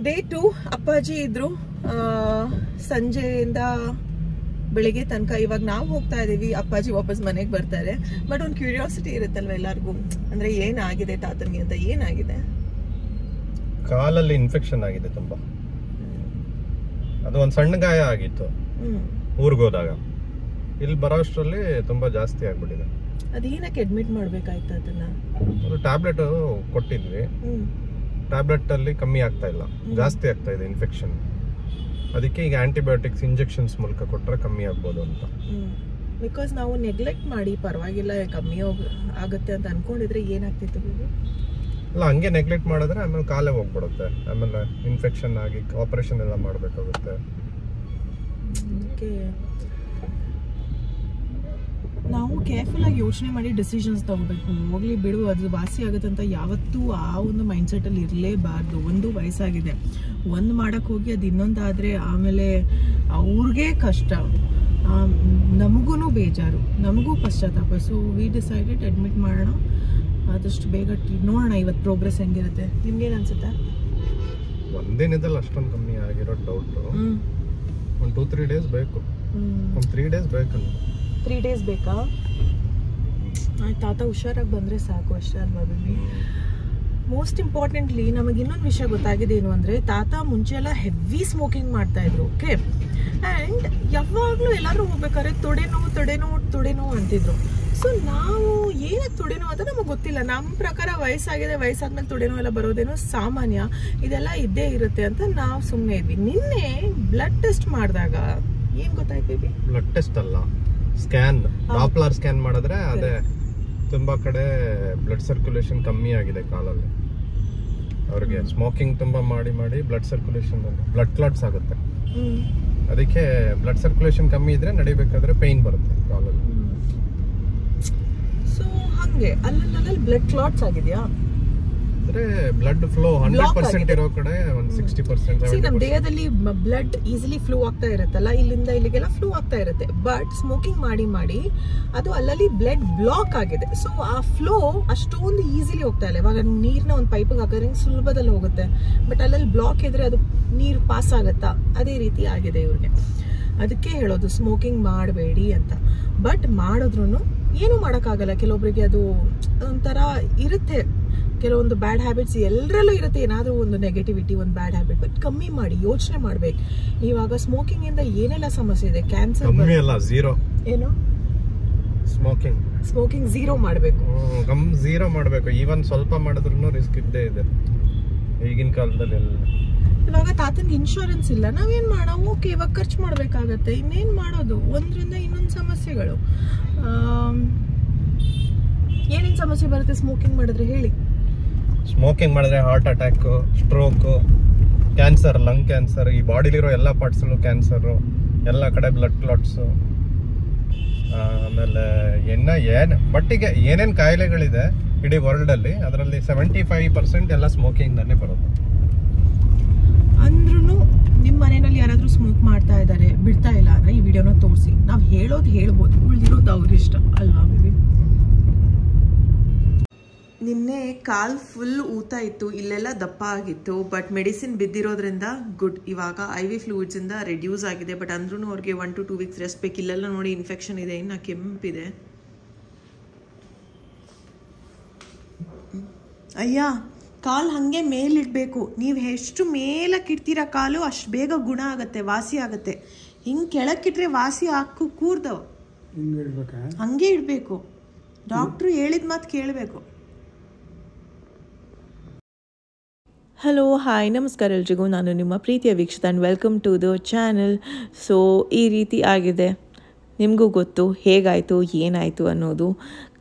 Day 2 ಅಪ್ಪಾಜಿ ಇದ್ರು ಸಂಜೆಯಿಂದ ಬೆಳಿಗ್ಗೆ ತನಕ. ಇವಾಗ ನಾವು ಹೋಗ್ತಾ ಇದೀವಿ, ಅಪ್ಪಾಜಿ ವಾಪಸ್ ಮನೆಗೆ ಬರ್ತಾರೆ. ಬಟ್ ಒಂದು ಕ್ಯೂರಿಯಾಸಿಟಿ ಇರುತ್ತಲ್ವ ಎಲ್ಲರಿಗೂ, ಅಂದ್ರೆ ಏನಾಗಿದೆ ತಾತನಿಗೆ ಅಂತ. ಏನಾಗಿದೆ? ಕಾಲಲ್ಲಿ ಇನ್ಫೆಕ್ಷನ್ ಆಗಿದೆ ತುಂಬಾ. ಅದು ಒಂದು ಸಣ್ಣ ಗಾಯ ಆಗಿತ್ತು ಊರ್ಗೋದಾಗ. ಇಲ್ಲಿ ಬರೋಷ್ಟರಲ್ಲಿ ತುಂಬಾ ಜಾಸ್ತಿ ಆಗ್ಬಿಟ್ಟಿದೆ. ಅದೇನಕ್ಕೆ ಅಡ್ಮಿಟ್ ಮಾಡ್ಬೇಕಾಯ್ತು ಅದನ್ನ? ಟ್ಯಾಬ್ಲೆಟ್ ಕೊಟ್ಟಿದ್ವಿ, ಟ್ಯಾಬ್ಲೆಟ್ ಅಲ್ಲಿ ಕಮ್ಮಿ ಆಗ್ತಾ ಇಲ್ಲ, ಜಾಸ್ತಿ ಆಗ್ತಾ ಇದೆ ಇನ್ಫೆಕ್ಷನ್. ಅದಕ್ಕೆ ಈಗ ಆಂಟಿಬಯೋಟಿಕ್ಸ್ ಇಂಜೆಕ್ಷನ್ಸ್ ಮೂಲಕ ಕೊಟ್ರೆ ಕಮ್ಮಿ ಆಗ್ಬೋದು ಅಂತ. ಬಿಕಾಸ್ ನಾವು ನೆಗ್ಲೆಕ್ಟ್ ಮಾಡಿ ಪರವಾಗಿಲ್ಲ ಕಮ್ಮಿ ಆಗುತ್ತೆ ಅಂತ ಅನ್ಕೊಂಡಿದ್ರೆ ಏನಾಗ್ತಿತ್ತು? ಅಲ್ಲ, ಹಂಗೆ ನೆಗ್ಲೆಕ್ಟ್ ಮಾಡಿದ್ರೆ ಆಮೇಲೆ ಕಾಲೇ ಹೋಗ್ಬಿಡುತ್ತೆ, ಆಮೇಲೆ ಇನ್ಫೆಕ್ಷನ್ ಆಗಿ ಆಪರೇಷನ್ ಎಲ್ಲ ಮಾಡಬೇಕಾಗುತ್ತೆ. ನಾವು ಕೇರ್ಫುಲ್ ಆಗಿ ಯೋಚನೆ ಮಾಡಿ ಡಿಸಿಷನ್ಸ್ ತಗೋಬೇಕು. ಹೋಗ್ಲಿ ಬಿಡು, ಅದು ವಾಸಿ ಆಗುತ್ತೆ ಅಂತ ಯಾವತ್ತೂ ಆ ಒಂದು ಮೈಂಡ್ಸೆಟ್ ಅಲ್ಲಿ ಇರಲೇಬಾರ್ದು. ಒಂದು ವಯಸ್ಸಾಗಿದೆ, ಒಂದು ಮಾಡಕ್ ಹೋಗಿ ಅದು ಇನ್ನೊಂದಾದ್ರೆ ಆಮೇಲೆ ಅವ್ರಿಗೆ ಕಷ್ಟ, ನಮಗೂ ಬೇಜಾರು, ನಮಗೂ ಪಶ್ಚಾತ್ತಾಪ. ಸೊ ವಿ ಡಿಸೈಡೆಡ್ ಅಡ್ಮಿಟ್ ಮಾಡೋಣ, ಆದಷ್ಟು ಬೇಗ ನೋಡೋಣ ಇವತ್ತು ಪ್ರೋಗ್ರೆಸ್ ಹೆಂಗಿರುತ್ತೆ. ನಿಮ್ಗೇನು ಅನ್ಸುತ್ತೆ? ಒಂದಿನದಲ್ಲಿ ಅಷ್ಟೊಂದು ಕಮ್ಮಿ ಆಗಿರೋ ಡೌಟ್. ಒಂದು 2-3 ಡೇಸ್ ಬೇಕು. ಒಂದು 3 ಡೇಸ್ ಬೇಕು. 3 ಡೇಸ್ ಬೇಕಾ? ಆಯ್ತು, ತಾತ ಹುಷಾರಾಗಿ ಬಂದರೆ ಸಾಕು ಅಷ್ಟೇ ಅಲ್ವಾ ಬೇಬಿ? ಮೋಸ್ಟ್ ಇಂಪಾರ್ಟೆಂಟ್ಲಿ ನಮಗೆ ಇನ್ನೊಂದು ವಿಷಯ ಗೊತ್ತಾಗಿದೆ. ಏನು ಅಂದರೆ, ತಾತ ಮುಂಚೆ ಎಲ್ಲ ಹೆವಿ ಸ್ಮೋಕಿಂಗ್ ಮಾಡ್ತಾ ಇದ್ರು. ಓಕೆ, ಆ್ಯಂಡ್ ಯಾವಾಗಲೂ ಎಲ್ಲರೂ ಹೋಗ್ಬೇಕಾದ್ರೆ ತೊಡೆನೋವು ಅಂತಿದ್ರು. ಸೊ ನಾವು ಏನಕ್ಕೆ ತೊಡೆನೋವು ಅಂತ ನಮಗೆ ಗೊತ್ತಿಲ್ಲ. ನಮ್ಮ ಪ್ರಕಾರ ವಯಸ್ಸಾಗಿದೆ, ವಯಸ್ಸಾದ್ಮೇಲೆ ತೊಡೆನೋವು ಎಲ್ಲ ಬರೋದೇನೋ ಸಾಮಾನ್ಯ, ಇದೆಲ್ಲ ಇದ್ದೇ ಇರುತ್ತೆ ಅಂತ ನಾವು ಸುಮ್ಮನೆ ಇದ್ವಿ. ನಿನ್ನೆ ಬ್ಲಡ್ ಟೆಸ್ಟ್ ಮಾಡಿದಾಗ ಏನು ಗೊತ್ತಾಯ್ತು ಬೇಬಿ? ಬ್ಲಡ್ ಟೆಸ್ಟ್ ಅಲ್ಲ, ಸ್ಕ್ಯಾನ್, ಡಾಪ್ಲರ್ ಸ್ಕ್ಯಾನ್ ಮಾಡಿದ್ರೆ ಅದೇ ತುಂಬಾ ಕಡೆ ಬ್ಲಡ್ ಸರ್ಕ್ಯುಲೇಷನ್ ಕಮ್ಮಿ ಆಗಿದೆ ಕಾಲಲ್ಲಿ. ಅವ್ರಿಗೆ ಸ್ಮೋಕಿಂಗ್ ತುಂಬಾ ಮಾಡಿ ಬ್ಲಡ್ ಸರ್ಕ್ಯುಲೇಷನ್, ಬ್ಲಡ್ ಕ್ಲಾಟ್ಸ್ ಆಗುತ್ತೆ. ಅದಕ್ಕೆ ಬ್ಲಡ್ ಸರ್ಕ್ಯುಲೇಷನ್ ಕಮ್ಮಿ ಇದ್ರೆ ನಡಿಬೇಕಾದ್ರೆ ಪೇನ್ ಬರುತ್ತೆ ಕಾಲಲ್ಲಿ. ಸೊ ಹಂಗೆ ಅಲ್ಲಲ್ಲಿ ಬ್ಲಡ್ ಕ್ಲಾಟ್ಸ್ ಆಗಿದೆಯಾ? ಅಂದ್ರೆ ಬ್ಲಡ್ ಫ್ಲೋ 100% ಇರೋ ಕಡೆ ಒಂದು 60%. ನಮ್ಮ ದೇಹದಲ್ಲಿ ಬ್ಲಡ್ ಈಸಿಲಿ ಫ್ಲೋ ಆಗ್ತಾ ಇರುತ್ತಲ್ಲ, ಇಲ್ಲಿಂದ ಇಲ್ಲಿಗೆಲ್ಲ ಫ್ಲೋ ಆಗ್ತಾ ಇರುತ್ತೆ. ಬಟ್ ಸ್ಮೋಕಿಂಗ್ ಮಾಡಿ ಅದು ಅಲ್ಲಲ್ಲಿ ಬ್ಲಡ್ ಬ್ಲಾಕ್ ಆಗಿದೆ. ಸೊ ಆ ಫ್ಲೋ ಅಷ್ಟೊಂದು ಈಸಿಲಿ ಹೋಗ್ತಾ ಇಲ್ಲ. ಇವಾಗ ನೀರ್ನ ಒಂದು ಪೈಪಿಗೆ ಹಾಕಿದ್ರೆ ಸುಲಭದಲ್ಲಿ ಹೋಗುತ್ತೆ, ಬಟ್ ಅಲ್ಲಲ್ಲಿ ಬ್ಲಾಕ್ ಇದ್ರೆ ಅದು ನೀರು ಪಾಸ್ ಆಗುತ್ತಾ? ಅದೇ ರೀತಿ ಆಗಿದೆ ಇವ್ರಿಗೆ. ಅದಕ್ಕೆ ಹೇಳೋದು ಸ್ಮೋಕಿಂಗ್ ಮಾಡಬೇಡಿ ಅಂತ. ಬಟ್ ಮಾಡಿದ್ರು ಏನು ಮಾಡೋಕ್ಕಾಗಲ್ಲ. ಕೆಲವೊಬ್ಬರಿಗೆ ಅದು ಒಂಥರ ಇರುತ್ತೆ, ಕೆಲವೊಂದು ಬ್ಯಾಡ್ ಹ್ಯಾಬಿಟ್ಸ್ ಎಲ್ಲರಲ್ಲೂ ಇರುತ್ತೆ. ಏನಾದರೂ ಒಂದು ನೆಗೆಟಿವಿಟಿ, ಒಂದು ಬ್ಯಾಡ್ ಹ್ಯಾಬಿಟ್. ಬಟ್ ಕಮ್ಮಿ ಮಾಡಿ, ಯೋಚನೆ ಮಾಡ್ಬೇಕು. ಇವಾಗ ಸ್ಮೋಕಿಂಗ್ ಇಂದ ಏನೆಲ್ಲ ಸಮಸ್ಯೆ ಇದೆ? Cancer zero. ಏನು? ಸ್ಮೋಕಿಂಗ್ ಝೀರೋ ಮಾಡಬೇಕು. ಝೀರೋ ಮಾಡಬೇಕು. ಈವನ್ ಸ್ವಲ್ಪ ಮಾಡಿದ್ರು ರಿಸ್ಕ್ ಇದ್ದೇ ಇದೆ ಈಗಿನ ಕಾಲದಲ್ಲಿ. ಇವಾಗ ತಾತನ್ಗೆ ಇನ್ಶೂರೆನ್ಸ್ ಇಲ್ಲ, ನಾವೇನ್ ಮಾಡೋಣ? ಓಕೆ, ಇವಾಗ ಖರ್ಚು ಮಾಡ್ಬೇಕಾಗತ್ತೆ. ಇನ್ನೇನ್ ಮಾಡೋದು? ಒಂದ್ರಿಂದ ಇನ್ನೊಂದು ಸಮಸ್ಯೆಗಳು. ಏನೇನ್ ಸಮಸ್ಯೆ ಬರುತ್ತೆ ಸ್ಮೋಕಿಂಗ್ ಮಾಡಿದ್ರೆ ಹೇಳಿ? ಸ್ಮೋಕಿಂಗ್ ಮಾಡಿದ್ರೆ heart attack, stroke, cancer, lung cancer, ಈ ಬಾಡಿಲಿರೋ ಎಲ್ಲ ಪಾರ್ಟ್ಸಲ್ಲೂ ಕ್ಯಾನ್ಸರು, ಎಲ್ಲ ಕಡೆ ಬ್ಲಡ್ ಕ್ಲಾಟ್ಸ್, ಆಮೇಲೆ ಬಟ್ಟಿಗೆ ಏನೇನು ಕಾಯಿಲೆಗಳಿದೆ ಇಡೀ ವರ್ಲ್ಡ್ ಅಲ್ಲಿ, ಅದರಲ್ಲಿ 75% ಎಲ್ಲ ಸ್ಮೋಕಿಂಗ್ ದಾನೆ ಬರೋದು. ಅಂದ್ರೂ ನಿಮ್ಮ ಮನೆಯಲ್ಲಿ ಯಾರಾದ್ರೂ ಸ್ಮೋಕ್ ಮಾಡ್ತಾ ಇದ್ದಾರೆ, ಬಿಡ್ತಾ ಇಲ್ಲ ಅಂದ್ರೆ ಈ ವಿಡಿಯೋನ ತೋರಿಸಿ. ನಾವು ಹೇಳ್ಬೋದು, ಉಳಿದಿರೋದು ಅವ್ರ ಇಷ್ಟ ಅಲ್ವಾ ಬೇಬಿ? ನಿನ್ನೆ ಕಾಲ್ ಫುಲ್ ಊತ ಇತ್ತು, ಇಲ್ಲೆಲ್ಲ ದಪ್ಪ ಆಗಿತ್ತು. ಬಟ್ ಮೆಡಿಸಿನ್ ಬಿದ್ದಿರೋದ್ರಿಂದ ಗುಡ್. ಇವಾಗ IV ಫ್ಲೂಯಿಡ್ಸ್ ಇಂದ ರೆಡ್ಯೂಸ್ ಆಗಿದೆ. ಬಟ್ ಅಂದ್ರೂ ಅವ್ರಿಗೆ 1 to 2 weeks ರೆಸ್ಟ್ ಬೇಕು. ಇಲ್ಲೆಲ್ಲ ನೋಡಿ ಇನ್ಫೆಕ್ಷನ್ ಇದೆ, ಇನ್ನು ಕೆಂಪಿದೆ. ಅಯ್ಯ, ಕಾಲು ಹಾಗೆ ಮೇಲಿಡಬೇಕು. ನೀವು ಎಷ್ಟು ಮೇಲಕ್ಕೆ ಇಡ್ತೀರಾ ಕಾಲು, ಅಷ್ಟು ಬೇಗ ಗುಣ ಆಗುತ್ತೆ, ವಾಸಿ ಆಗುತ್ತೆ. ಹಿಂಗೆ ಕೆಳಕ್ಕಿಟ್ರೆ ವಾಸಿ ಹಾಕು ಕೂರ್ದವ, ಹಂಗೆ ಇಡಬೇಕು. ಡಾಕ್ಟ್ರು ಹೇಳಿದ ಮಾತು ಕೇಳಬೇಕು. ಹಲೋ, ಹಾಯ್, ನಮಸ್ಕಾರ ಎಲ್ರಿಗೂ. ನಾನು ನಿಮ್ಮ ಪ್ರೀತಿಯ Veekshita and welcome to the channel. So ಈ ರೀತಿ ಆಗಿದೆ, ನಿಮಗೂ ಗೊತ್ತು ಹೇಗಾಯಿತು ಏನಾಯಿತು ಅನ್ನೋದು.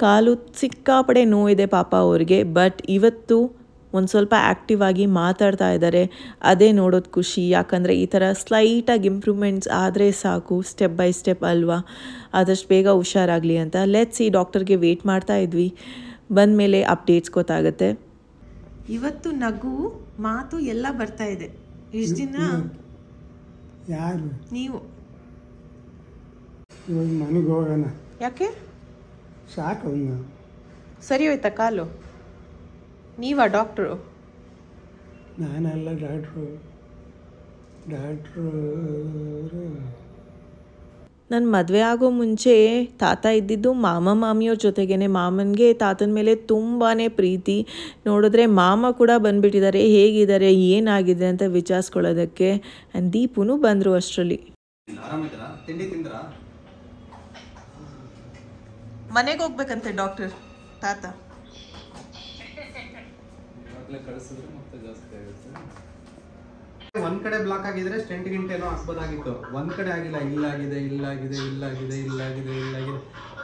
ಕಾಲು ಸಿಕ್ಕಾಪಡೆ ನೋವಿದೆ ಪಾಪ ಅವ್ರಿಗೆ. ಬಟ್ ಇವತ್ತು ಒಂದು ಸ್ವಲ್ಪ ಆ್ಯಕ್ಟಿವ್ ಆಗಿ ಮಾತಾಡ್ತಾ ಇದ್ದಾರೆ. ಅದೇ ನೋಡೋದು ಖುಷಿ. ಯಾಕಂದರೆ ಈ ಥರ ಸ್ಲೈಟಾಗಿ ಇಂಪ್ರೂವ್ಮೆಂಟ್ಸ್ ಆದರೆ ಸಾಕು, ಸ್ಟೆಪ್ ಬೈ ಸ್ಟೆಪ್ ಅಲ್ವಾ. ಆದಷ್ಟು ಬೇಗ ಹುಷಾರಾಗಲಿ ಅಂತ ಲೆಟ್ಸ್ ಸಿ. ಡಾಕ್ಟರ್ಗೆ ವೇಟ್ ಮಾಡ್ತಾ ಇದ್ವಿ, ಬಂದ ಮೇಲೆ ಅಪ್ಡೇಟ್ಸ್ ಗೊತ್ತಾಗುತ್ತೆ. ಇವತ್ತು ನಗು ಮಾತು ಎಲ್ಲ ಬರ್ತಾ ಇದೆ. ಇಷ್ಟು ದಿನ ಯಾರು? ನೀವು ಮನೆಗೆ ಹೋಗೋಣ. ಯಾಕೆ? ಸಾಕು. ಸರಿ ಹೋಯ್ತಾ ಕಾಲು? ನೀವಾ ಡಾಕ್ಟ್ರು? ನಾನೆಲ್ಲ ಡಾಕ್ಟ್ರು ನನ್ನ ಮದುವೆ ಆಗೋ ಮುಂಚೆ ತಾತ ಇದ್ದಿದ್ದು ಮಾಮ ಮಾಮಿಯವ್ರ ಜೊತೆಗೇನೆ. ಮಾಮನಿಗೆ ತಾತನ ಮೇಲೆ ತುಂಬಾ ಪ್ರೀತಿ. ನೋಡಿದ್ರೆ ಮಾಮ ಕೂಡ ಬಂದುಬಿಟ್ಟಿದ್ದಾರೆ, ಹೇಗಿದ್ದಾರೆ ಏನಾಗಿದೆ ಅಂತ ವಿಚಾರಿಸ್ಕೊಳ್ಳೋದಕ್ಕೆ. ಆ್ಯಂಡ್ ದೀಪುನು ಬಂದರು ಅಷ್ಟರಲ್ಲಿ. ಮನೆಗೆ ಹೋಗ್ಬೇಕಂತೆ ಡಾಕ್ಟರ್ ತಾತ. ಒಂದ್ ಕಡೆ ಬ್ಲಾಕ್ ಆಗಿದ್ರೆ ಸ್ಟೆಂಟ್ ಗಿಂಟ್ ಏನೋ ಹಾಕ್ಬೋದಾಗಿತ್ತು. ಒಂದ್ ಕಡೆ ಆಗಿಲ್ಲ, ಇಲ್ಲಾಗಿದೆ ಇಲ್ಲಾಗಿದೆ ಇಲ್ಲಾಗಿದೆ ಇಲ್ಲಾಗಿದೆ ಇಲ್ಲಾಗಿದೆ.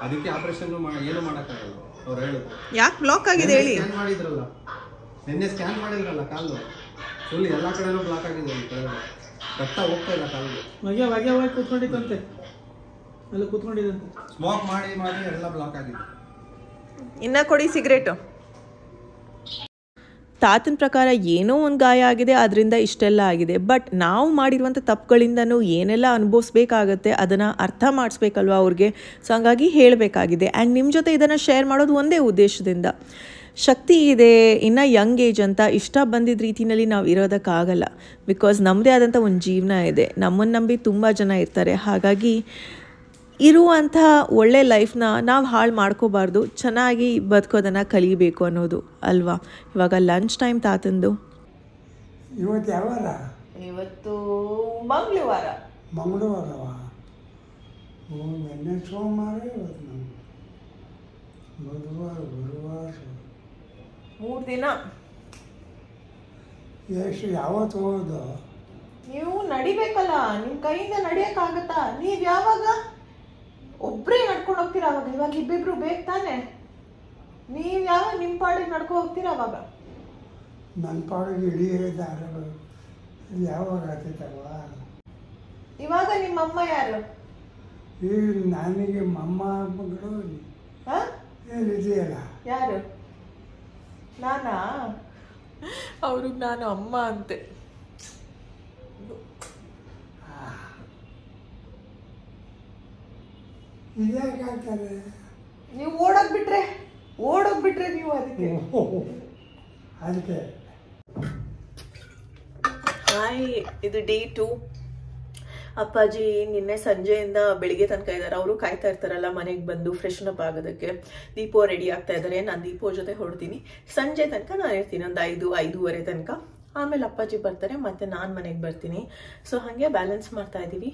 ಅದಕ್ಕೆ ಆಪರೇಷನ್ ಏನು ಮಾಡಕ್ಕಾಗಲ್ಲ. ಅವ್ರು ಹೇಳುದು ಯಾಕೆ ಬ್ಲಾಕ್ ಆಗಿದೆ ಹೇಳಿ. ಸ್ಕ್ಯಾನ್ ಮಾಡಿದ್ರಲ್ಲ ನಿನ್ನೆ, ಸ್ಕ್ಯಾನ್ ಮಾಡಿದ್ರಲ್ಲ ಕಾಲು ಫುಲ್ ಎಲ್ಲಾ ಕಡೆನೂ ಬ್ಲಾಕ್ ಆಗಿದೆ. ರಕ್ತ ಹೋಗ್ತಾ ಇಲ್ಲ ಕಾಲಿಗೆ. ಕೂತ್ಕೊಂಡಿತ್ತಂತೆ, ಅಲ್ಲಿ ಕೂತ್ಕೊಂಡಿದಂತೆ. ಸ್ಮೋಕ್ ಮಾಡಿ ಮಾಡಿ ಎಲ್ಲ ಬ್ಲಾಕ್ ಆಗಿದೆ. ಇನ್ನ ಕೊಡಿ ಸಿಗರೇಟು. ತಾತನ ಪ್ರಕಾರ ಏನೋ ಒಂದು ಗಾಯ ಆಗಿದೆ, ಅದರಿಂದ ಇಷ್ಟೆಲ್ಲ ಆಗಿದೆ. ಬಟ್ ನಾವು ಮಾಡಿರುವಂಥ ತಪ್ಪುಗಳಿಂದನೂ ಏನೆಲ್ಲ ಅನುಭವಿಸ್ಬೇಕಾಗತ್ತೆ ಅದನ್ನು ಅರ್ಥ ಮಾಡಿಸ್ಬೇಕಲ್ವ ಅವ್ರಿಗೆ. ಸೊ ಹಂಗಾಗಿ ಹೇಳಬೇಕಾಗಿದೆ. ಆ್ಯಂಡ್ ನಿಮ್ಮ ಜೊತೆ ಇದನ್ನು ಶೇರ್ ಮಾಡೋದು ಒಂದೇ ಉದ್ದೇಶದಿಂದ. ಶಕ್ತಿ ಇದೆ, ಇನ್ನು ಯಂಗ್ ಏಜ್ ಅಂತ ಇಷ್ಟ ಬಂದಿದ್ದ ರೀತಿಯಲ್ಲಿ ನಾವು ಇರೋದಕ್ಕಾಗಲ್ಲ. ಬಿಕಾಸ್ ನಮ್ಮದೇ ಆದಂಥ ಒಂದು ಜೀವನ ಇದೆ, ನಮ್ಮನ್ನು ನಂಬಿ ತುಂಬ ಜನ ಇರ್ತಾರೆ. ಹಾಗಾಗಿ ಇರುವಂಥ ಒಳ್ಳೆ ಲೈಫ್ನ ನಾವು ಹಾಳು ಮಾಡ್ಕೋಬಾರ್ದು, ಚೆನ್ನಾಗಿ ಬದುಕೋದನ್ನು ಕಲಿಬೇಕು ಅನ್ನೋದು ಅಲ್ವಾ. ಇವಾಗ ಲಂಚ್ ಟೈಮ್ ತಾತಂದು. ಇವತ್ತು ಯಾವ ವಾರ? ಇವತ್ತು ಮಂಗಳವಾರ. ಮಂಗಳವಾರವಾ? ಓ, ನಿನ್ನೆ ಸೋಮವಾರ, ಇವತ್ತು ನಾವು ಬುಧವಾರ, ಗುರುವಾರ, 3 ದಿನ. ಎಷ್ಟು ಯಾವತ್ತು ಹೋಗೋದು? ನೀವು ನಡಿಬೇಕಲ್ಲ, ನಿಮ್ಮ ಕೈಯಿಂದ ನಡಿಯೋಕ್ಕಾಗತ್ತಾ? ನೀವು ಯಾವಾಗ ಒಬ್ಬರೇ ನಡ್ಕೊಂಡು ಹೋಗ್ತೀರಾ ಅವಾಗ? ಇವಾಗ ಇಬ್ಬಿಬ್ರು ಬೇಕು ತಾನೆ. ನೀವು ಯಾವಾಗ ನಿಮ್ಮ ಪಾಡಿಗೆ ನಡ್ಕೊಂಡು ಹೋಗ್ತೀರಾ ಅವಾಗ? ನನ್ನ ಪಾಡಿಗೆ ಹಿಡಿಯೋ ದಾರಗಳು ಯಾವಾಗ ಆಗ್ತೈತಲ್ವ? ಇವಾಗ ನಿಮ್ಮ ಅಮ್ಮ ಯಾರು? ಈಗ ನನಗೆ ಮಮ್ಮ ಮಗಳು ಏನಿದೆಯಲ್ಲ. ಯಾರು? ನಾನಾ? ಅವ್ರಿಗೆ ನಾನು ಅಮ್ಮ ಅಂತೆ. ಇದ್ಯಾಕಾಗ್ತಾರೆ? ನೀವು ಓಡೋಗ್ಬಿಟ್ರೆ ನೀವು ಅದಕ್ಕೆ ಹಾಯ್. ಇದು ಡೇ 2. ಅಪ್ಪಾಜಿ ನಿನ್ನೆ ಸಂಜೆಯಿಂದ ಬೆಳಿಗ್ಗೆ ತನಕ ಇದ್ದಾರೆ. ಅವರು ಕಾಯ್ತಾ ಇರ್ತಾರಲ್ಲ ಮನೆಗೆ ಬಂದು ಫ್ರೆಶನ್ ಅಪ್ ಆಗೋದಕ್ಕೆ. ದೀಪೋ ರೆಡಿ ಆಗ್ತಾ ಇದ್ದಾರೆ, ನಾನು ದೀಪೋ ಜೊತೆ ಹೊರಡ್ತೀನಿ. ಸಂಜೆ ತನಕ ನಾನು ಇರ್ತೀನಿ, ಒಂದು 5-5:30 ತನಕ. ಆಮೇಲೆ ಅಪ್ಪಾಜಿ ಬರ್ತಾರೆ, ಮತ್ತೆ ನಾನು ಮನೆಗೆ ಬರ್ತೀನಿ. ಸೊ ಹಾಗೆ ಬ್ಯಾಲೆನ್ಸ್ ಮಾಡ್ತಾ ಇದ್ದೀವಿ.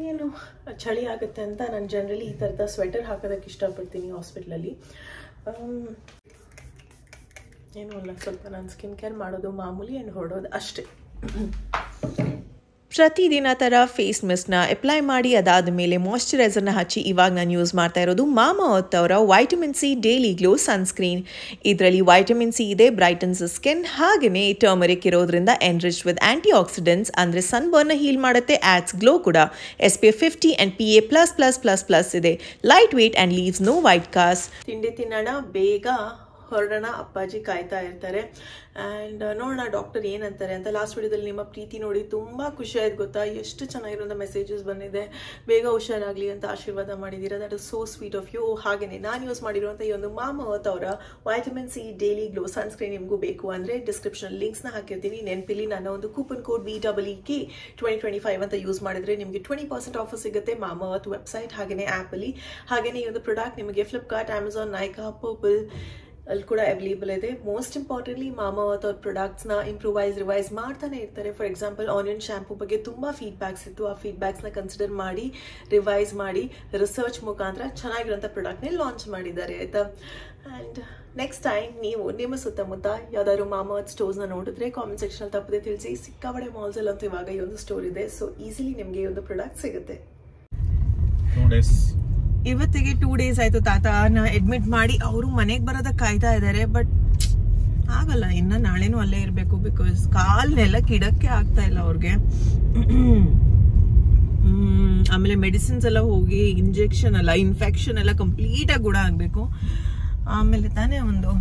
ಏನು ಚಳಿ ಆಗುತ್ತೆ ಅಂತ ನಾನು ಜನರಲಿ ಈ ಥರದ ಸ್ವೆಟರ್ ಹಾಕೋದಕ್ಕೆ ಇಷ್ಟಪಡ್ತೀನಿ ಹಾಸ್ಪಿಟ್ಲಲ್ಲಿ. ಏನೂ ಅಲ್ಲ, ಸ್ವಲ್ಪ ನಾನು ಸ್ಕಿನ್ ಕೇರ್ ಮಾಡೋದು ಮಾಮೂಲಿ ಆ್ಯಂಡ್ ಹೊರಡೋದು ಅಷ್ಟೇ. ಪ್ರತಿದಿನ ಥರ ಫೇಸ್ ಮಿಸ್ಟ್ನ ಅಪ್ಲೈ ಮಾಡಿ ಅದಾದ ಮೇಲೆ ಮಾಯ್ಶ್ಚರೈಸರ್ನ ಹಚ್ಚಿ ಇವಾಗ ನಾನು ಯೂಸ್ ಮಾಡ್ತಾ ಇರೋದು ಮಾಮಾಅರ್ತ್ ಅವರ vitamin C daily glow sunscreen. ಇದರಲ್ಲಿ ವೈಟಮಿನ್ ಸಿ ಇದೆ, ಬ್ರೈಟನ್ಸ್ ಸ್ಕಿನ್. ಹಾಗೆಯೇ ಟರ್ಮರಿಕ್ ಇರೋದ್ರಿಂದ ಎನ್ರಿಚ್ ವಿತ್ ಆ್ಯಂಟಿ ಆಕ್ಸಿಡೆಂಟ್ಸ್, ಅಂದರೆ ಸನ್ಬರ್ನ್ನ ಹೀಲ್ ಮಾಡುತ್ತೆ. ಆ್ಯಡ್ಸ್ ಗ್ಲೋ ಕೂಡ. SPF 50 and PA++++ ಇದೆ. Light weight and leaves no white cast. ತಿಂಡಿ ತಿನ್ನೋಣ, ಬೇಗ ಹೊರಡೋಣ. ಅಪ್ಪಾಜಿ ಕಾಯ್ತಾ ಇರ್ತಾರೆ. ಆ್ಯಂಡ್ ನೋಡೋಣ ಡಾಕ್ಟರ್ ಏನಂತಾರೆ ಅಂತ. ಲಾಸ್ಟ್ ವಿಡಿಯೋದಲ್ಲಿ ನಿಮ್ಮ ಪ್ರೀತಿ ನೋಡಿ ತುಂಬ ಖುಷಿ ಆಯ್ತು ಗೊತ್ತಾ. ಎಷ್ಟು ಚೆನ್ನಾಗಿರೋಂಥ ಮೆಸೇಜಸ್ ಬಂದಿದೆ. ಬೇಗ ಹುಷಾರಾಗಲಿ ಅಂತ ಆಶೀರ್ವಾದ ಮಾಡಿದ್ದೀರಾ. That is so sweet of you. ಹಾಗೆಯೇ ನಾನು ಯೂಸ್ ಮಾಡಿರುವಂಥ ಈ ಒಂದು ಮಾಮಾಅರ್ತ್ ಅವರ vitamin C daily glow sunscreen ನಿಮಗೂ ಬೇಕು ಅಂದರೆ ಡಿಸ್ಕ್ರಿಪ್ಷನ್ ಲಿಂಕ್ಸ್ನ ಹಾಕಿರ್ತೀನಿ. ನೆನಪಿಲಿ ನನ್ನ ಒಂದು ಕೂಪನ್ ಕೋಡ್ BEEK 2025 ಅಂತ ಯೂಸ್ ಮಾಡಿದರೆ ನಿಮಗೆ 20% ಆಫರ್ ಸಿಗುತ್ತೆ ಮಾಮಾಅರ್ತ್ ವೆಬ್ಸೈಟ್ ಹಾಗೆಯೇ ಆ್ಯಪಲ್ಲಿ. ಹಾಗೆಯೇ ಈ ಒಂದು ಪ್ರಾಡಕ್ಟ್ ನಿಮಗೆ ಫ್ಲಿಪ್ಕಾರ್ಟ್, ಅಮೆಝಾನ್, ನೈಕಾ, ಪರ್ಪಲ್ ಅಲ್ಲಿ ಕೂಡ ಅವೈಲೇಬಲ್ ಇದೆ. ಮೋಸ್ಟ್ ಇಂಪಾರ್ಟೆಂಟ್ಲಿ ಮಾಮಾಅರ್ತ್ ಅವ್ರ ಪ್ರಾಡಕ್ಟ್ಸ್ನ ರಿವೈಸ್ ಮಾಡ್ತಾನೆ ಇರ್ತಾರೆ. ಫಾರ್ ಎಕ್ಸಾಂಪಲ್ ಆನಿಯನ್ ಶ್ಯಾಂಪೂ ಬಗ್ಗೆ ತುಂಬ ಫೀಡ್ಬ್ಯಾಕ್ಸ್ ಇತ್ತು. ಆ ಫೀಡ್ಬ್ಯಾಕ್ಸ್ನ ಕನ್ಸಿಡರ್ ಮಾಡಿ ರಿವೈಸ್ ಮಾಡಿ ರಿಸರ್ಚ್ ಮುಖಾಂತರ ಚೆನ್ನಾಗಿರೋಂಥ ಪ್ರಾಡಕ್ಟ್ನೇ ಲಾಂಚ್ ಮಾಡಿದ್ದಾರೆ ಆಯಿತಾ. ಆ್ಯಂಡ್ ನೆಕ್ಸ್ಟ್ ಟೈಮ್ ನೀವು ನಿಮ್ಮ ಸುತ್ತಮುತ್ತ ಯಾವ್ದಾದ್ರು ಮಾಮಾಅರ್ತ್ ಸ್ಟೋರ್ಸ್ನ ನೋಡಿದ್ರೆ ಕಾಮೆಂಟ್ ಸೆಕ್ಷನ್ ತಪ್ಪದೆ ತಿಳಿಸಿ. ಸಿಕ್ಕಾಪಟ್ಟೆ ಮಾಲ್ಸಲ್ಲಿ ಅಂತೂ ಇವಾಗ ಈ ಒಂದು ಸ್ಟೋರ್ ಇದೆ. ಸೊ ಈಸಿಲಿ ನಿಮಗೆ ಈ ಒಂದು ಪ್ರಾಡಕ್ಟ್ ಸಿಗುತ್ತೆ. 2 days ಇವತ್ತಿಗೆ 2 days ಆಯ್ತು ತಾತನ ಅಡ್ಮಿಟ್ ಮಾಡಿ. ಅವರು ಮನೆಗೆ ಬರೋದಕ್ಕೆ ಕಾಯ್ತಾ ಇದ್ದಾರೆ. ಬಟ್ ಆಗಲ್ಲ, ಇನ್ನು ನಾಳೆನೂ ಅಲ್ಲೇ ಇರಬೇಕು. ಬಿಕಾಸ್ ಕಾಲ್ನೆಲ್ಲ ಕಿಡಕ್ಕೆ ಆಗ್ತಾ ಇಲ್ಲ ಅವ್ರಿಗೆ. ಆಮೇಲೆ ಮೆಡಿಸಿನ್ಸ್ ಎಲ್ಲ ಹೋಗಿ ಇಂಜೆಕ್ಷನ್ ಎಲ್ಲ ಇನ್ಫೆಕ್ಷನ್ ಎಲ್ಲ ಕಂಪ್ಲೀಟಾಗಿ ಗುಣ ಆಗಬೇಕು. ಆಮೇಲೆ ತಾನೇ ಒಂದು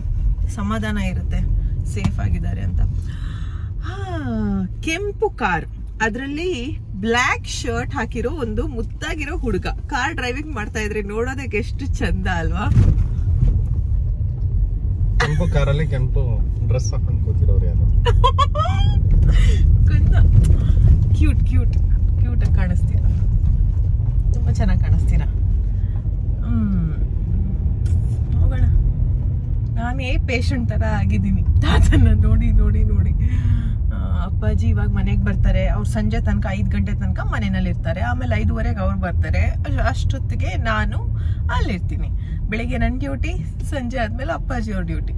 ಸಮಾಧಾನ ಇರುತ್ತೆ ಸೇಫ್ ಆಗಿದ್ದಾರೆ ಅಂತ. ಕೆಂಪು ಕಾರ್, ಅದರಲ್ಲಿ ಬ್ಲ್ಯಾಕ್ ಶರ್ಟ್ ಹಾಕಿರೋ ಒಂದು ಮುತ್ತಾಗಿರೋ ಹುಡುಗ ಕಾರ್ ಡ್ರೈವಿಂಗ್ ಮಾಡ್ತಾ ಇದ್ರೆ ನೋಡೋದಕ್ಕೆ ಎಷ್ಟು ಚಂದ ಅಲ್ವಾ. ಕೆಂಪು ಕಾರಲ್ಲಿ ಕೆಂಪು ಡ್ರೆಸ್ ಹಾಕೊಂಡು ಕೂತಿರೋರು ಯಾರು? ಕ್ಯೂಟ್ ಕ್ಯೂಟ್ ಕ್ಯೂಟ್ ಆಗಿ ಕಾಣಿಸ್ತೀರಾ, ತುಂಬಾ ಚೆನ್ನಾಗಿ ಕಾಣಿಸ್ತೀರಾ. ಹೋಗೋಣ. ನಾನೇ ಪೇಷಂಟ್ ತರ ಆಗಿದ್ದೀನಿ ತಾತನ್ನ ನೋಡಿ ನೋಡಿ ನೋಡಿ. ಅಪ್ಪಾಜಿ ಇವಾಗ ಮನೆಗೆ ಬರ್ತಾರೆ, ಅವ್ರು ಸಂಜೆ ತನಕ 5 ಗಂಟೆ ತನಕ ಮನೆಯಲ್ಲಿ ಇರ್ತಾರೆ. ಆಮೇಲೆ 5:30ಗೆ ಅವ್ರು ಬರ್ತಾರೆ. ಅಷ್ಟೊತ್ತಿಗೆ ನಾನು ಅಲ್ಲಿರ್ತೀನಿ. ಬೆಳಿಗ್ಗೆ ನನ್ನ ಡ್ಯೂಟಿ, ಸಂಜೆ ಆದ್ಮೇಲೆ ಅಪ್ಪಾಜಿ ಅವ್ರ ಡ್ಯೂಟಿ.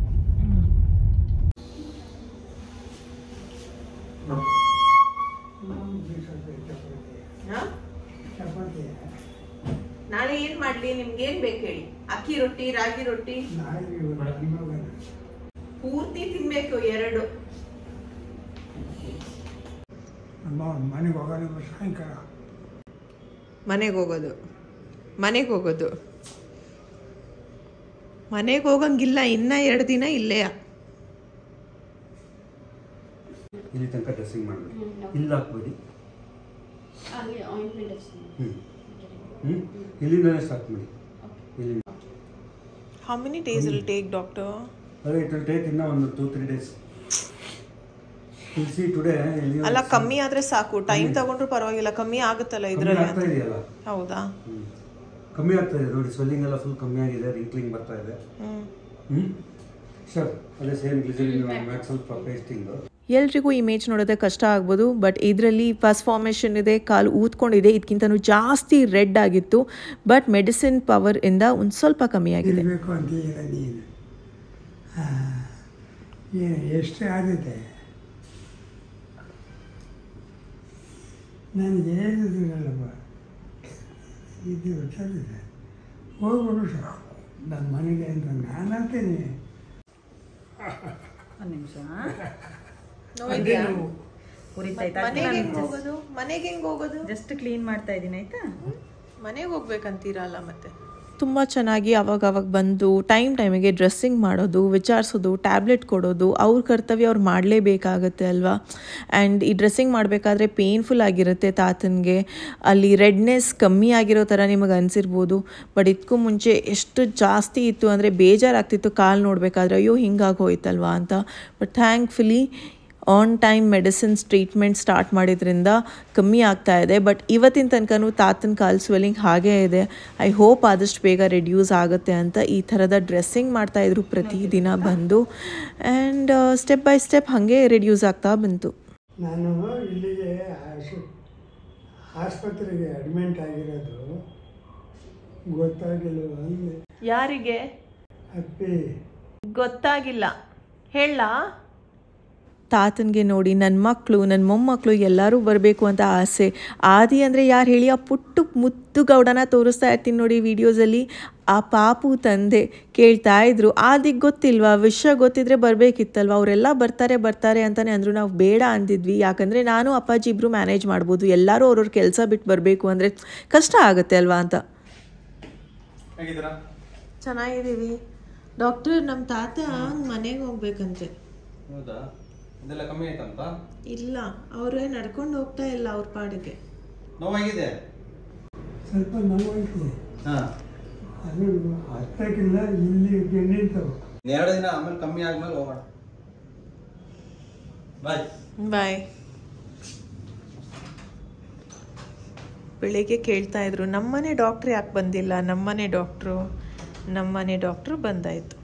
ನಾಳೆ ಏನ್ ಮಾಡ್ಲಿ? ನಿಮ್ಗೆ ಏನ್ ಬೇಕು ಹೇಳಿ. ಅಕ್ಕಿ ರೊಟ್ಟಿ, ರಾಗಿ ರೊಟ್ಟಿ ಪೂರ್ತಿ ತಿನ್ಬೇಕು 2. ಮನೆಗೆ ಹೋಗೋದು ಸಾಯಂಕಾಲ. ಮನೆಗೆ ಹೋಗೋದು ಮನೆಗೆ ಹೋಗಂಗಿಲ್ಲ. ಇನ್ನ 2 ದಿನ ಇಲ್ಲೇ. ಇಲ್ಲಿ ತನಕ ಡ್ರೆಸ್ಸಿಂಗ್ ಮಾಡಬೇಕು. ಇಲ್ಲಿ ಹಾಕ್ಬೇಡಿ, ಇಲ್ಲಿಂದಲೇ ಸ್ಟಾರ್ಟ್ ಮಾಡಿ. ಇಲ್ಲಿ How many days will take, doctor? ಅದೇ ಇಟ್ ವಿಲ್ ಟೇಕ್ ಇನ್ನ ಒಂದು 2-3 days. ಸಿ ಟುಡೇ ಅಲ್ಲ, ಕಮ್ಮಿ ಆದ್ರೆ ಸಾಕು. ಟೈಮ್ ತಗೊಂಡ್ರು ಪರವಾಗಿಲ್ಲ, ಕಮ್ಮಿ ಆಗುತ್ತಲ್ಲ ಇದರಲ್ಲಿ. ಆಗ್ತಾ ಇದೆಯಲ್ಲ? ಹೌದಾ? ಕಮ್ಮಿ ಆಗ್ತಾ ಇದೆ ನೋಡಿ. ಸ್ವೆಲ್ಲಿಂಗ್ ಎಲ್ಲ ಫುಲ್ ಕಮ್ಮಿ ಆಗಿದೆ, ರಿಂಕ್ಲಿಂಗ್ ಬರ್ತಾ ಇದೆ. ಸರ್ ಅದೇ ಸೇಮ್ ಗ್ಲಿಸರಿನ್ ಮ್ಯಾಟ್ ಸ್ವಲ್ಪ ಪೇಸ್ಟಿಂಗ್. ಎಲ್ರಿಗೂ ಇಮೇಜ್ ನೋಡೋದೇ ಕಷ್ಟ ಆಗ್ಬೋದು, ಬಟ್ ಇದರಲ್ಲಿ ಪಸ್ ಫಾರ್ಮೇಷನ್ ಇದೆ, ಕಾಲು ಊದ್ಕೊಂಡಿದೆ. ಇದಕ್ಕಿಂತನೂ ಜಾಸ್ತಿ ರೆಡ್ ಆಗಿತ್ತು, ಬಟ್ ಮೆಡಿಸಿನ್ ಪವರ್ ಇಂದ ಒಂದು ಸ್ವಲ್ಪ ಕಮ್ಮಿ ಆಗಿದೆ. ಇರಬೇಕು ಅಂತೀರ ನೀನು. ಎಷ್ಟು ಆಗುತ್ತೆ ನನಗೆ ಹೇಳಿದ್ರಲ್ಲಪ್ಪ, ಇದು ಚೆನ್ನಾಗಿದೆ, ಹೋಗ್ಬಿಡು ಸರ್ ನನ್ನ ಮನೆಗೆ ಅಂತ ನಾನು ಅಂತೀನಿ. ಒಂದು ನಿಮಿಷ ಮನೆಗೆ ಹೆಂಗ್ ಹೋಗೋದು? ಜಸ್ಟ್ ಕ್ಲೀನ್ ಮಾಡ್ತಾ ಇದ್ದೀನಿ, ಆಯ್ತಾ? ಮನೆಗೆ ಹೋಗ್ಬೇಕಂತೀರಲ್ಲ ಮತ್ತೆ. ತುಂಬ ಚೆನ್ನಾಗಿ ಅವಾಗ ಬಂದು ಟೈಮಿಗೆ ಡ್ರೆಸ್ಸಿಂಗ್ ಮಾಡೋದು, ವಿಚಾರಿಸೋದು, ಟ್ಯಾಬ್ಲೆಟ್ ಕೊಡೋದು, ಅವ್ರ ಕರ್ತವ್ಯ ಅವ್ರು ಮಾಡಲೇಬೇಕಾಗತ್ತೆ ಅಲ್ವಾ. ಆ್ಯಂಡ್ ಈ ಡ್ರೆಸ್ಸಿಂಗ್ ಮಾಡಬೇಕಾದ್ರೆ ಪೇನ್ಫುಲ್ ಆಗಿರುತ್ತೆ ತಾತನಿಗೆ. ಅಲ್ಲಿ ರೆಡ್ನೆಸ್ ಕಮ್ಮಿ ಆಗಿರೋ ಥರ ನಿಮಗೆ ಅನಿಸಿರ್ಬೋದು, ಬಟ್ ಇದಕ್ಕೂ ಮುಂಚೆ ಎಷ್ಟು ಜಾಸ್ತಿ ಇತ್ತು ಅಂದರೆ ಬೇಜಾರಾಗ್ತಿತ್ತು ಕಾಲು ನೋಡಬೇಕಾದ್ರೆ, ಅಯ್ಯೋ ಹಿಂಗಾಗಿ ಹೋಯ್ತಲ್ವಾ ಅಂತ. But thankfully on time medicines treatment start ಮಾಡಿದ್ರಿಂದ ಕಮ್ಮಿ ಆಗ್ತಾ ಇದೆ. ಬಟ್ ಇವತ್ತಿನ ತನಕನೂ ತಾತನ ಕಾಲು ಸ್ವೆಲ್ಲಿಂಗ್ ಹಾಗೇ ಇದೆ. ಐ ಹೋಪ್ ಆದಷ್ಟು ಬೇಗ ರೆಡ್ಯೂಸ್ ಆಗುತ್ತೆ ಅಂತ ಈ ಥರದ ಡ್ರೆಸ್ಸಿಂಗ್ ಮಾಡ್ತಾಯಿದ್ರು ಪ್ರತಿದಿನ ಬಂದು. ಆ್ಯಂಡ್ ಸ್ಟೆಪ್ ಬೈ ಸ್ಟೆಪ್ ಹಾಗೆ ರೆಡ್ಯೂಸ್ ಆಗ್ತಾ ಬಂತು. ನಾನು ಇಲ್ಲಿಗೆ ಆಸ್ಪತ್ರೆಗೆ ಅಡ್ಮಿಂಟ್ ಆಗಿರೋದು ಗೊತ್ತಾಗಿಲ್ಲ ಅಂದೆ. ಯಾರಿಗೆ ಅಪ್ಪಿ ಗೊತ್ತಾಗಿಲ್ಲ ಹೇಳ? ತಾತನಿಗೆ ನೋಡಿ ನನ್ನ ಮಕ್ಕಳು, ನನ್ನ ಮೊಮ್ಮಕ್ಕಳು ಎಲ್ಲರೂ ಬರಬೇಕು ಅಂತ ಆಸೆ. ಆದಿ ಅಂದರೆ ಯಾರು ಹೇಳಿ, ಆ ಪುಟ್ಟು ಮುದ್ದು ಗೌಡನ ತೋರಿಸ್ತಾ ಇರ್ತೀನಿ ನೋಡಿ ವೀಡಿಯೋಸಲ್ಲಿ. ಆ ಪಾಪು ತಂದೆ ಕೇಳ್ತಾ ಇದ್ರು, ಆದಿಗೆ ಗೊತ್ತಿಲ್ವಾ, ವಿಷಯ ಗೊತ್ತಿದ್ರೆ ಬರಬೇಕಿತ್ತಲ್ವ, ಅವರೆಲ್ಲ ಬರ್ತಾರೆ ಅಂತಲೇ ಅಂದರು. ನಾವು ಬೇಡ ಅಂದಿದ್ವಿ, ಯಾಕಂದರೆ ನಾನು ಅಪ್ಪಾಜಿ ಇಬ್ಬರು ಮ್ಯಾನೇಜ್ ಮಾಡ್ಬೋದು, ಎಲ್ಲರೂ ಅವ್ರವ್ರ ಕೆಲಸ ಬಿಟ್ಟು ಬರಬೇಕು ಅಂದರೆ ಕಷ್ಟ ಆಗುತ್ತೆ ಅಲ್ವಾ ಅಂತ. ಚೆನ್ನಾಗಿದ್ದೀವಿ ಡಾಕ್ಟರ್. ನಮ್ಮ ತಾತ ಮನೆಗೆ ಹೋಗ್ಬೇಕಂತೆ. ಹೌದಾ? ಇದೆಲ್ಲ ಕಮ್ಮಿ ಆಯ್ತಂತ? ಇಲ್ಲ, ಅವರೇ ನಡ್ಕೊಂಡು ಹೋಗ್ತಾ ಇಲ್ಲ ಅವ್ರ ಪಾಡಿಗೆ. ನೋವಾಗಿದೆ? ಸ್ವಲ್ಪ ನೋವಾಗಿದೆ. ಹಾಂ, ಅದು ಹತ್ತಕ್ಕಿಲ್ಲ, ಇಲ್ಲಿ ನಿಂತವು. 2 ದಿನ ಆಮೇಲೆ ಕಮ್ಮಿ ಆದ್ಮೇಲೆ ಹೋಗೋಣ. ಬಾಯ್. ಬೆಳಿಗ್ಗೆ ಕೇಳ್ತಾ ಇದ್ರು, ನಮ್ಮನೆ ಡಾಕ್ಟ್ರ್ ಯಾಕೆ ಬಂದಿಲ್ಲ, ನಮ್ಮನೆ ಡಾಕ್ಟ್ರು ಬಂದಾಯಿತು.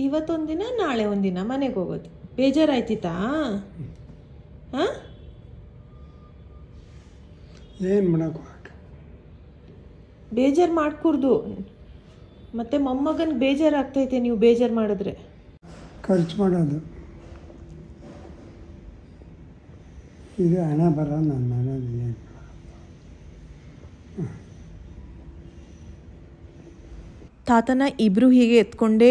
ಇವತ್ತೊಂದಿನ ನಾಳೆ ಒಂದಿನ ಮನೆಗೆ ಹೋಗೋದು. ಬೇಜಾರಾಯ್ತಿತ್ತಾ? ಹಾಂ, ಏನು ಮಾಡೋಕೆ ಬೇಜಾರು ಮಾಡ್ಕೂಡ್ದು. ಮತ್ತೆ ಮೊಮ್ಮಗನಿಗೆ ಬೇಜಾರಾಗ್ತೈತೆ ನೀವು ಬೇಜಾರು ಮಾಡಿದ್ರೆ. ಖರ್ಚು ಮಾಡೋದು ಇದು ಹಣ ಬರೋ ನನ್ನ ಮನೇಲಿ. ತಾತನ ಇಬ್ಬರು ಹೀಗೆ ಎತ್ಕೊಂಡೇ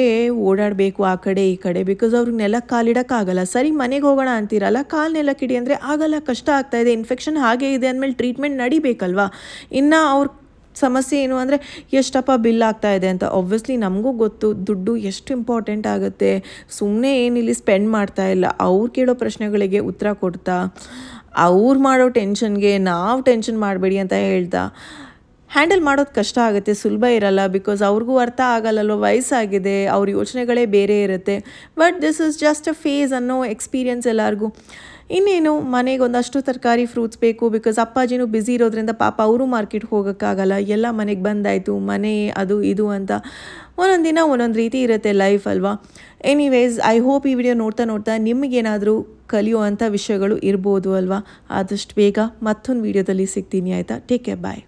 ಓಡಾಡಬೇಕು ಆ ಕಡೆ ಈ ಕಡೆ, ಬಿಕಾಸ್ ಅವ್ರಿಗೆ ನೆಲಕ್ಕೆ ಕಾಲಿಡೋಕ್ಕಾಗಲ್ಲ. ಸರಿ ಮನೆಗೆ ಹೋಗೋಣ ಅಂತೀರಲ್ಲ, ಕಾಲು ನೆಲಕ್ಕಿಡಿ ಅಂದರೆ ಆಗಲ್ಲ, ಕಷ್ಟ ಆಗ್ತಾಯಿದೆ, ಇನ್ಫೆಕ್ಷನ್ ಹಾಗೆ ಇದೆ ಅಂದಮೇಲೆ ಟ್ರೀಟ್ಮೆಂಟ್ ನಡಿಬೇಕಲ್ವಾ. ಇನ್ನು ಅವ್ರ ಸಮಸ್ಯೆ ಏನು ಅಂದರೆ ಎಷ್ಟಪ್ಪ ಬಿಲ್ ಆಗ್ತಾ ಇದೆ ಅಂತ. ಆಬ್ವಿಯಸ್ಲಿ ನಮಗೂ ಗೊತ್ತು ದುಡ್ಡು ಎಷ್ಟು ಇಂಪಾರ್ಟೆಂಟ್ ಆಗುತ್ತೆ. ಸುಮ್ಮನೆ ಏನಿಲ್ಲಿ ಸ್ಪೆಂಡ್ ಮಾಡ್ತಾ ಇಲ್ಲ, ಅವ್ರು ಕೇಳೋ ಪ್ರಶ್ನೆಗಳಿಗೆ ಉತ್ತರ ಕೊಡ್ತಾ, ಅವ್ರು ಮಾಡೋ ಟೆನ್ಷನ್ಗೆ ನಾವು ಟೆನ್ಷನ್ ಮಾಡಬೇಡಿ ಅಂತ ಹೇಳ್ತಾ ಹ್ಯಾಂಡಲ್ ಮಾಡೋದು ಕಷ್ಟ ಆಗುತ್ತೆ, ಸುಲಭ ಇರಲ್ಲ. ಬಿಕಾಸ್ ಅವ್ರಿಗೂ ಅರ್ಥ ಆಗಲ್ಲಲ್ವ, ವಯಸ್ಸಾಗಿದೆ, ಅವ್ರ ಯೋಚನೆಗಳೇ ಬೇರೆ ಇರುತ್ತೆ. But this is just a phase ಅನ್ನೋ ಎಕ್ಸ್ಪೀರಿಯನ್ಸ್ ಎಲ್ಲರಿಗೂ. ಇನ್ನೇನು ಮನೆಗೆ ಒಂದಷ್ಟು ತರಕಾರಿ ಫ್ರೂಟ್ಸ್ ಬೇಕು, ಬಿಕಾಸ್ ಅಪ್ಪಾಜಿನೂ ಬ್ಯುಸಿ ಇರೋದ್ರಿಂದ ಪಾಪ ಅವರು ಮಾರ್ಕೆಟ್ಗೆ ಹೋಗೋಕ್ಕಾಗಲ್ಲ. ಎಲ್ಲ ಮನೆಗೆ ಬಂದಾಯಿತು, ಮನೆ ಅದು ಇದು ಅಂತ ಒಂದೊಂದು ದಿನ ಒಂದೊಂದು ರೀತಿ ಇರುತ್ತೆ ಲೈಫ್ ಅಲ್ವಾ. ಎನಿವೇಸ್, ಐ ಹೋಪ್ ಈ ವಿಡಿಯೋ ನೋಡ್ತಾ ನಿಮಗೇನಾದರೂ ಕಲಿಯುವಂಥ ವಿಷಯಗಳು ಇರ್ಬೋದು ಅಲ್ವಾ. ಆದಷ್ಟು ಬೇಗ ಮತ್ತೊಂದು ವಿಡಿಯೋದಲ್ಲಿ ಸಿಗ್ತೀನಿ, ಆಯಿತಾ? ಟೇಕ್ ಕೇರ್, ಬಾಯ್.